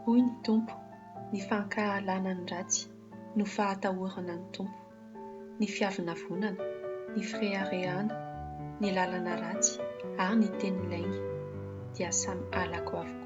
Hoy ny Tompo, ny fankahalana ny ratsy no fahatahorana ny Tompo. Ny fiavinavonana, ny fireharehana, ny lalana ratsy ary ny teny lainga dia samy halako avokoa.